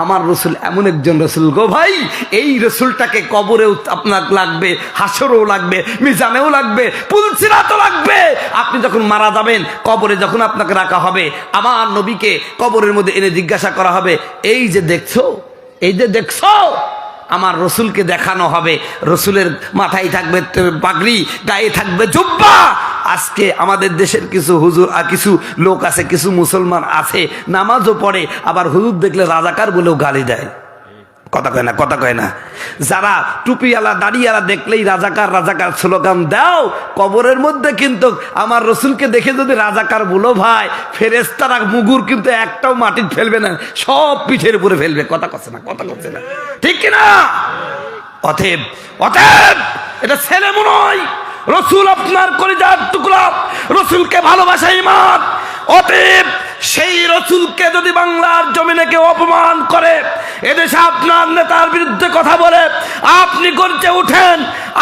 আমার রসুল এমন একজন রসুল গো ভাই, এই রসুলটাকে কবরেও আপনার লাগবে, হাসরেও লাগবে, মিজানেও লাগবে, পুলসিরাতও লাগবে। আপনি যখন মারা যাবেন, কবরে যখন আপনাকে রাখা হবে, আমার নবীকে কবরের মধ্যে এনে জিজ্ঞাসা করা হবে, এই যে দেখছো, এই যে দেখছো, আমার রসুলকে দেখানো হবে। রসুলের মাথায় থাকবে পাগড়ি, গায়ে থাকবে জুব্বা। আজকে আমাদের দেশের কিছু হুজুর আর কিছু লোক আছে, কিছু মুসলমান আছে, নামাজও পড়ে, আবার হুজুর দেখলে রাজাকার বলেও গালি দেয়। কথা কয় না, কথা কয় না। যারা টুপিওয়ালা দাড়িওয়ালা দেখলেই রাজাকার রাজাকার স্লোগান দাও, কবরের মধ্যে কিন্তু আমার রসুলকে দেখে যদি রাজাকার বলো ভাই, ফেরেশতারা মুগুর কিন্তু একটাও মাটির ফেলবে না, সব পিঠের উপরে ফেলবে। কথা কচ্ছে না, কথা কচ্ছে না, ঠিক কিনা? অতএব অতএব এটা ছেলে মনে হয়, রসুল আপনার কলিজার টুকরা, রসুলকে ভালোবাসা ঈমান। অতএব সেই রসুলকে যদি বাংলার জমিনে কেউ অপমান করে, এদেশে আপনার নেতার বিরুদ্ধে কথা বলে আপনি গর্জে উঠেন,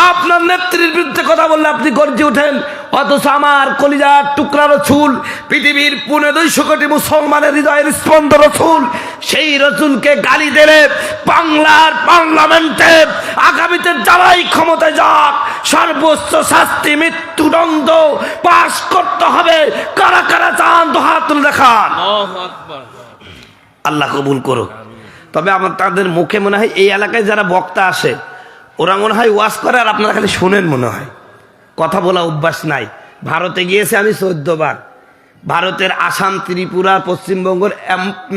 আপনার নেত্রীর বিরুদ্ধে কথা বললে আপনি গর্জে উঠেন, অথচ আমার কলিজার টুকরা রসুল, পৃথিবীর 250 কোটি মুসলমানের হৃদয়ের স্পন্দ রসুল, সেই রসুলকে গালি দিলে বাংলার পার্লামেন্টে আগামীতে যারাই ক্ষমতায় যাক, সর্বোচ্চ শাস্তি মৃত্যুদণ্ড পাশ করতে হবে। কারা কারা চান তো হাত তুলে দেখান। আল্লাহ কবুল করুক। তবে আমার তাদের মুখে মনে হয় এই এলাকায় যারা বক্তা আসে, ওরা মনে হয় ওয়াজ করে আর আপনারা খালি শোনেন, মনে হয় কথা বলা অভ্যাস নাই। ভারতে গিয়েছে আমি 14 বার, ভারতের আসাম, ত্রিপুরা, পশ্চিমবঙ্গের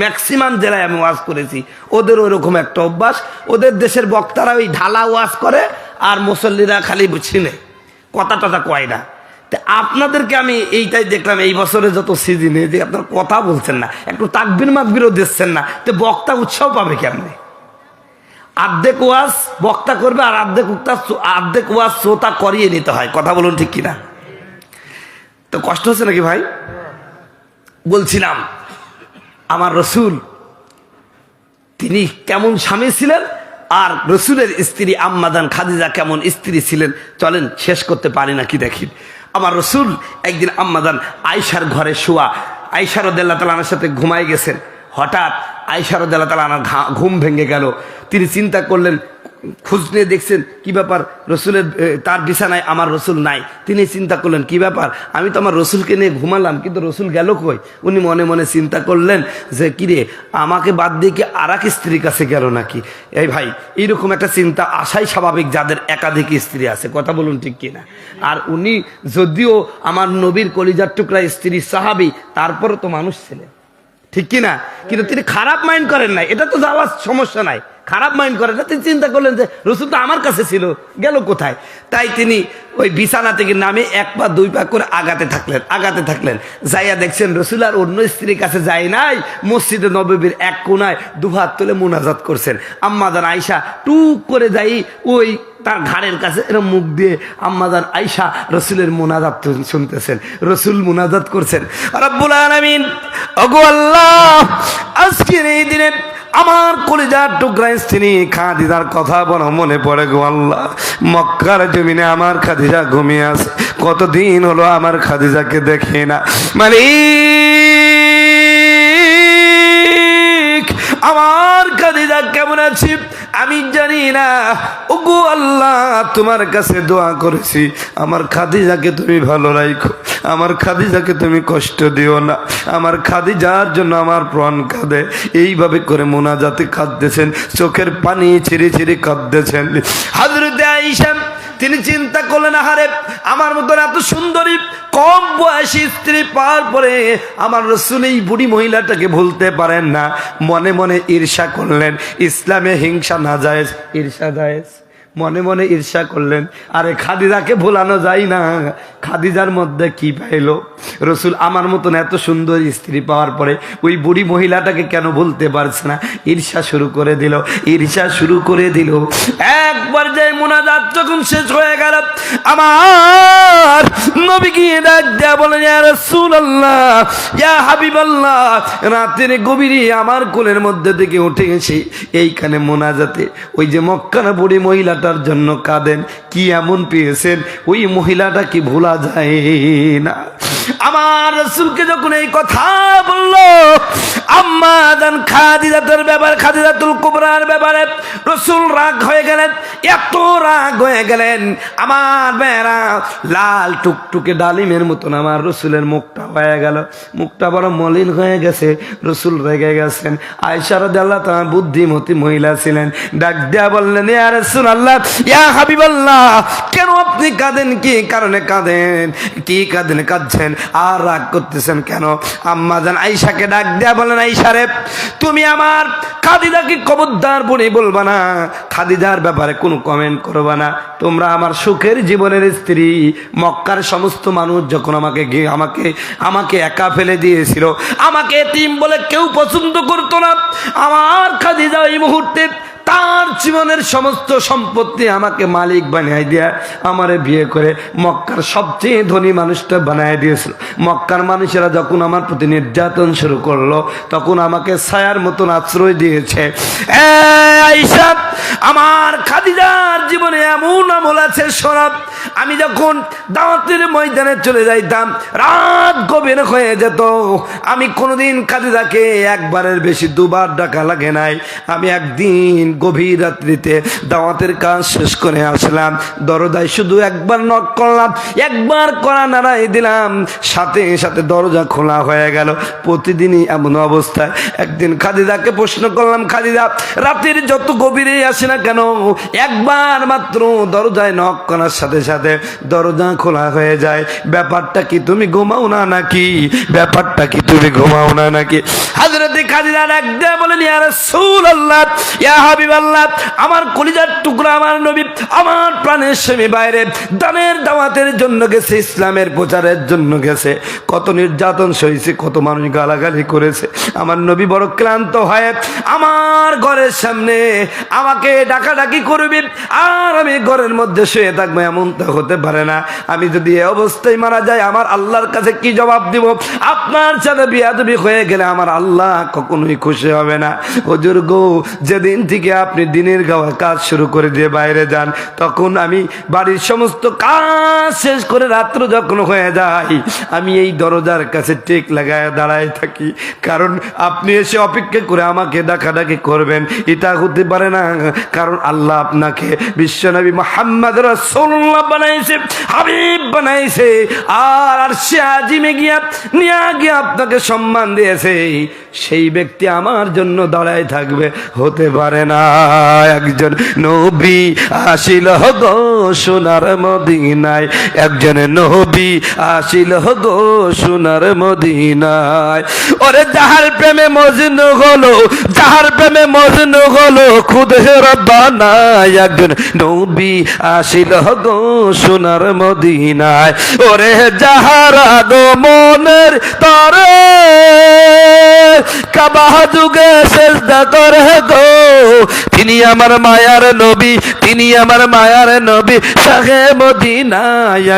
ম্যাক্সিমাম জেলায় আমি ওয়াজ করেছি। ওদের ওইরকম একটা অভ্যাস, ওদের দেশের বক্তারা ওই ঢালা ওয়াজ করে আর মুসল্লিরা খালি চিনে, কথা টথা কয় না। তা আপনাদেরকে আমি এইটাই দেখলাম, এই বছরে যত সিজনে যে আপনারা কথা বলছেন না, একটু তাকবির মাকবিরও দিচ্ছেন না, তো বক্তা উৎসাহ পাবে কেমনে? আর্ধেক ওয়াজ বক্তা করবে আর আর্ধেক ওয়াজ শ্রোতা করিয়ে নিতে হয়। কথা বলুন, ঠিক কিনা? তো কষ্ট হচ্ছে নাকি ভাই? বলছিলাম আমার রসুল তিনি কেমন স্বামী ছিলেন, আর রসুলের স্ত্রী আম্মাজান খাদিজা কেমন স্ত্রী ছিলেন, চলেন শেষ করতে পারি না কি দেখি। আমার রসুল একদিন আম্মাজান আয়েশার ঘরে শোয়া, আয়েশা রাদিয়াল্লাহু তাআলা আনহার সাথে ঘুমাই গেছেন। হঠাৎ আয়েশা রাদিয়াল্লাহু তাআলা আনহার ঘুম ভেঙে গেল। তিনি চিন্তা করলেন, খোঁজ নিয়ে দেখছেন কি ব্যাপার, রসুলের তার বিছানায় আমার রসুল নাই। তিনি চিন্তা করলেন কি ব্যাপার, আমি তো আমার রসুলকে নিয়ে ঘুমালাম, কিন্তু রসুল গেল কই? উনি মনে মনে চিন্তা করলেন যে কিরে, আমাকে বাদ দিয়ে কি আর এক স্ত্রীর কাছে গেল নাকি? এই ভাই, এইরকম একটা চিন্তা আসাই স্বাভাবিক যাদের একাধিক স্ত্রী আছে। কথা বলুন, ঠিক কিনা? আর উনি যদিও আমার নবীর কলিজার টুকরা স্ত্রী সাহাবী, তারপরও তো মানুষ ছিলেন, ঠিক কিনা? কিন্তু তিনি খারাপ মাইন্ড করেন নাই, এটা তো যাওয়ার সমস্যা নাই, খারাপ মাইন্ড করেন না। তিনি চিন্তা করলেন যে রসুল তো আমার কাছে ছিল, গেল কোথায়? তাই তিনি ওই বিছানা থেকে নামে 1 পা 2 পা করে আগাতে থাকলেন। যাইয়া দেখছেন রসুল আর অন্য স্ত্রীর কাছে যায় নাই, মসজিদে নববীর এক কোনায় দুহাত তুলে মুনাজাত করছেন। আম্মাজান আয়েশা টুক করে যাই ওই তার ঘাড়ের কাছে এরকম মুখ দিয়ে আম্মাজান আয়েশা রসুলের মুনাজাত শুনতেছেন, রসুল মুনাজাত করছেন, রব্বুল আলামিন, ওগো আল্লাহ, আজকের এই দিনে আমার কলিজার টুকরা স্ত্রী খাদিজার কথা বড় মনে পড়ে গো আল্লাহ। মক্কার জমিনে আমার খাদিজা ঘুমিয়ে আছে, কতদিন হলো আমার খাদিজাকে দেখি না। মালিক, আমার খাদিজা কেমন আছে আমি জানি না। ওগো আল্লাহ, তোমার কাছে দোয়া করেছি, আমার খাদিজাকে তুমি ভালো রাখো, আমার খাদিজাকে তুমি কষ্ট দিও না, আমার খাদিজার জন্য আমার প্রাণ কাঁদে। এইভাবে করে মোনাজাতে কাঁদতেছেন, চোখের পানি ছিঁড়ে ছিঁড়ে কাঁদতেছেন। হযরত আয়েশা তিনি চিন্তা করলেন, আহারে, আমার মতন এত সুন্দরী কম বয়সী স্ত্রী পাওয়ার পরে আমার রসুল এই বুড়ি মহিলাটাকে ভুলতে পারেন না। মনে মনে ঈর্ষা করলেন, ইসলামে হিংসা না জায়েজ, ঈর্ষা জায়েজ। মনে মনে ঈর্ষা করলেন, আরে খাদিজাকে ভুলানো যায় না, খাদিজার মধ্যে কি পাইলো? রসুল আমার মতন এত সুন্দর স্ত্রী পাওয়ার পরে ওই বুড়ি মহিলাটাকে কেন ভুলতে পারছে না? ঈর্ষা শুরু করে দিল। একবার যাই মুনাজাত যখন শেষ হয়ে গেল, আমার নবী গিয়ে ডাক দেয়া বলেন, ইয়া রাসূলুল্লাহ, ইয়া হাবিবাল্লাহ, রাতের গভীরে আমার কোলের মধ্যে থেকে উঠে গেছি, এইখানে মুনাজাতে ওই যে মক্কার বুড়ি মহিলাটার জন্য কাঁদেন, কি এমন পেয়েছেন? ওই মহিলাটা কি ভোলা যায় না? আমার রাসূলকে যখন এই কথা বলল, আম্মা জান খাদিজাতের ব্যাপারে, খাদিজাতুল কুবরার ব্যাপারে রাসূল রাগ হয়ে গেলেন, এত রাগ হয়ে গেলেন আমার মেয়েরা লাল টুকটুকে ডালিমের মতন আমার রাসূলের মুখটা হয়ে গেল, মুখটা বড় মলিন হয়ে গেছে। রাসূল রেগে গেছেন। আয়েশা রাদিয়াল্লাহু তাআলা বুদ্ধিমতী মহিলা ছিলেন, ডাক দেয়া বললেন, ইয়া রাসূলুল্লাহ, ইয়া হাবিবাল্লাহ, কেন আপনি কাঁদেন? কি কারণে কাঁদেন? কি কাঁদেন? কাঁদছেন আর রাগ করতেছেন কেন? আম্মা জান আয়েশাকে ডাক দেয়া বলেন, আয়েশা রে, তুমি আমার খাদিজাকে খবরদার বলে বলবা না, খাদিজার ব্যাপারে কোনো কমেন্ট করবা না। তোমরা আমার সুখের জীবনের স্ত্রী। মক্কার সমস্ত মানুষ যখন আমাকে একা ফেলে দিয়েছিল, আমাকে এতিম বলে কেউ পছন্দ করতো না, আমার খাদিজা এই মুহূর্তে তার জীবনের সমস্ত সম্পত্তি আমাকে মালিক বানিয়ে দেয়া আমারে বিয়ে করে মক্কার সবচেয়ে ধনী মানুষটা বানিয়ে দিয়েছিল। মক্কার মানুষেরা যখন আমার প্রতি নির্যাতন শুরু করলো, তখন আমাকে ছায়ার মতন আশ্রয় দিয়েছে। আয়েশা, আমার খাদিজার জীবনে এমন আমল আছে শোনাব, আমি যখন দাওয়াতের ময়দানে চলে যাইতাম, রাত গভীর হয়ে যেত, আমি কোনোদিন খাদিজাকে একবারের বেশি দুবার ডাকা লাগে নাই। আমি একদিন গভীর রাত্রিতে দাওয়াতের কাজ শেষ করে আসলাম, দরজায় শুধু একবার নক করলাম, একবার কড়া নাড়াই দিলাম, সাথে সাথে দরজা খোলা হয়ে গেল। প্রতিদিনই এমন অবস্থায় একদিন খাদিজাকে প্রশ্ন করলাম, খাদিজা, রাতের যত গভীরে আসে না কেন, একবার মাত্র দরজায় নক করার সাথে সাথে দরজা খোলা হয়ে যায়, ব্যাপারটা কি তুমি ঘুমাও না নাকি? ব্যাপারটা কি তুমি ঘুমাও না নাকি? হযরতে খাদিজা একদম বলেন, ইয়া রাসূলুল্লাহ, ইয়া হাবিবাল্লাহ, আমার কলিজার টুকরা আমার নবী, আমার প্রাণের স্বামী বাইরে দানের দাওয়াতের জন্য গেছে, ইসলামের প্রচারের জন্য গেছে, কত নির্যাতন সইছে, কত মানুষ গালাগালি করেছে। আমার নবী বড় ক্লান্ত হয়ে আমার ঘরের সামনে আমাকে ডাকাডাকি করবে, আর আমি ঘরের মধ্যে শুয়ে থাকবো, এমন তো হতে পারে না। আমি যদি এই অবস্থায় মারা যাই, আমার আল্লাহর কাছে কি জবাব দিব? আপনার সাথে বিয়াদবি হয়ে গেলে আমার আল্লাহ কখনোই খুশি হবে না। হুজুর গো, যেদিন থেকে আপনি দিনের গাওয়া কাজ শুরু করে দিয়ে বাইরে যান, তখন আমি বাড়ির সমস্ত কাজ শেষ করে রাত্র যখন হয়ে যায়, আমি এই দরজার কাছে টেক লাগায় দাঁড়ায় থাকি, কারণ আপনি এসে অপেক্ষা করে আমাকে ডাকাডাকি করবেন। এটা হতে পারে না, কারণ আল্লাহ আপনাকে বিশ্বনবী মুহাম্মদ রাসূলুল্লাহ বানাইছে, হাবিব বানাইছে, আর আরশে আজিমে নিয়ে আপনাকে সম্মান দিয়েছে। সেই ব্যক্তি আমার জন্য দাঁড়ায় থাকবে, হতে পারে না। একজন নবী আসিল গো সোনার মদিনায়, একজন নবী আসিল গো সোনার মদিনায়, ওরে যাহার প্রেমে মজনু হলো, যাহার প্রেমে মজনু হলো খুদে রব্বানা, একজন নবী আসিল গো সোনার মদিনায়, ওরে যাহার আগমনের তরে কাবা যুগে সেজদা করে গো, তিনি আমার মায়ার নবী, তিনি আমার মায়ার নবী, শাহে মদিনা,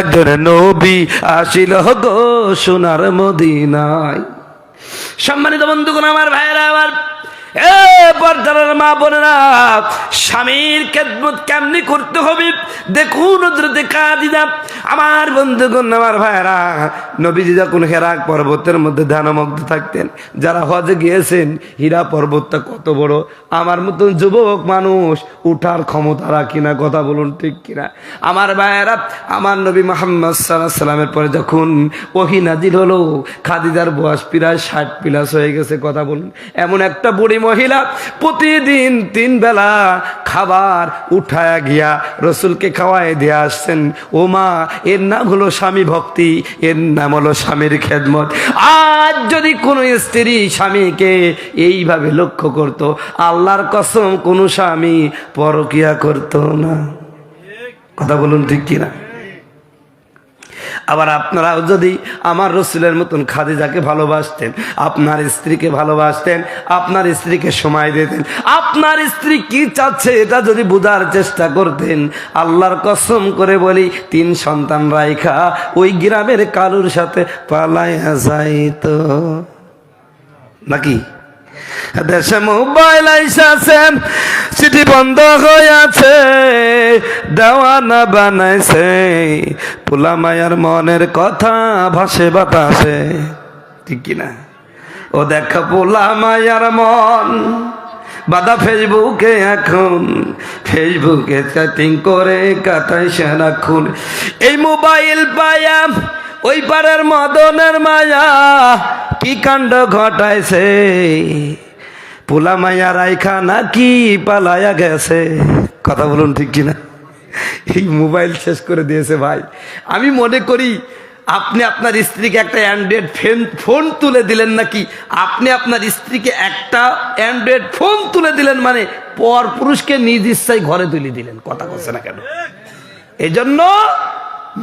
একজন নবী আসিল গো সোনার মদিনায়। সম্মানিত বন্ধুগণ, আমার ভাইয়েরা, আমার পর্দার মা বোনেরা, স্বামীর খেদমত কেমনি করতে হবে দেখুন হযরতে খাদিজা। আমার বন্ধুগণ, আমার ভাইয়েরা, নবীজি যখন হেরা পর্বতের মধ্যে ধ্যানমগ্ন থাকতেন, যারা হজে গিয়েছেন, হীরা পর্বতটা কত বড়, আমার মতন যুবক মানুষ উঠার ক্ষমতা রাখি না, কথা বলুন ঠিক কিনা? আমার ভাইয়েরা, আমার নবী মুহাম্মদ সাল্লাল্লাহু আলাইহি সাল্লামের পরে যখন ওহী নাজিল হলো, খাদিজার বয়স প্রায় 60+ হয়ে গেছে, কথা বলুন। এমন একটা বুড়ি মহিলা প্রতিদিন 3 বেলা খাবার উঠায়া গিয়া রসুলকে খাওয়াই দিয়ে আসছেন। ও মা, এর নাম হলো স্বামী ভক্তি, এর নাম হলো স্বামীর খেদমত। আজ যদি কোনো স্ত্রী স্বামীকে এইভাবে লক্ষ্য করত, আল্লাহর কসম কোনো স্বামী পরকিয়া করত না, কথা বলুন ঠিক কিনা? আবার আপনারাও যদি আমার রসুলের মতন খাদিজাকে ভালোবাসতেন, আপনার স্ত্রীকে ভালোবাসতেন, আপনার স্ত্রীকে সময় দিতেন, আপনার স্ত্রী কি চাচ্ছে এটা যদি বোঝার চেষ্টা করতেন, আল্লাহর কসম করে বলি 3 সন্তান রাইখা ওই গ্রামের কালুর সাথে পালাইয়া যাইতো নাকি? দেশে মোবাইল আইসাছে, চিঠি বন্ধ হইয়াছে, দেওয়ানা বানাইছে, পোলা মায়ার মনের কথা ভাসে বাতাসে, ঠিক কিনা? ও দেখা পোলা মায়ার মন বাদা ফেসবুকে এখন, ফেসবুকে চ্যাটিং করে কাটায় সারাক্ষণ। এই মোবাইল পায়া ওই পারের মদনের মায়া কি কাণ্ড ঘটাইছে, পোলা মায়া রাইখা নাকি পালায়া গেছে। কথা বলুন ঠিক কিনা? এই মোবাইল শেষ করে দিয়েছে ভাই। আমি মনে করি আপনি আপনার স্ত্রীকে একটা অ্যান্ড্রয়েড ফোন তুলে দিলেন নাকি, আপনি আপনার স্ত্রীকে একটা অ্যান্ড্রয়েড ফোন তুলে দিলেন মানে পর পুরুষকে নিজ ইচ্ছায় ঘরে তুলে দিলেন। কথা বলছে না কেন? এই জন্য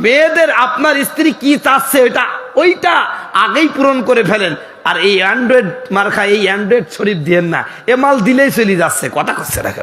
মেয়েদের আপনার স্ত্রী কি চাচ্ছে ওইটা আগেই পূরণ করে ফেলেন। আর এই অ্যান্ড্রয়েড মার্কা, এই অ্যান্ড্রয়েড শরীফ দিয়েন না, এ মাল দিলেই চলে যাচ্ছে। কথা করছে না কেন?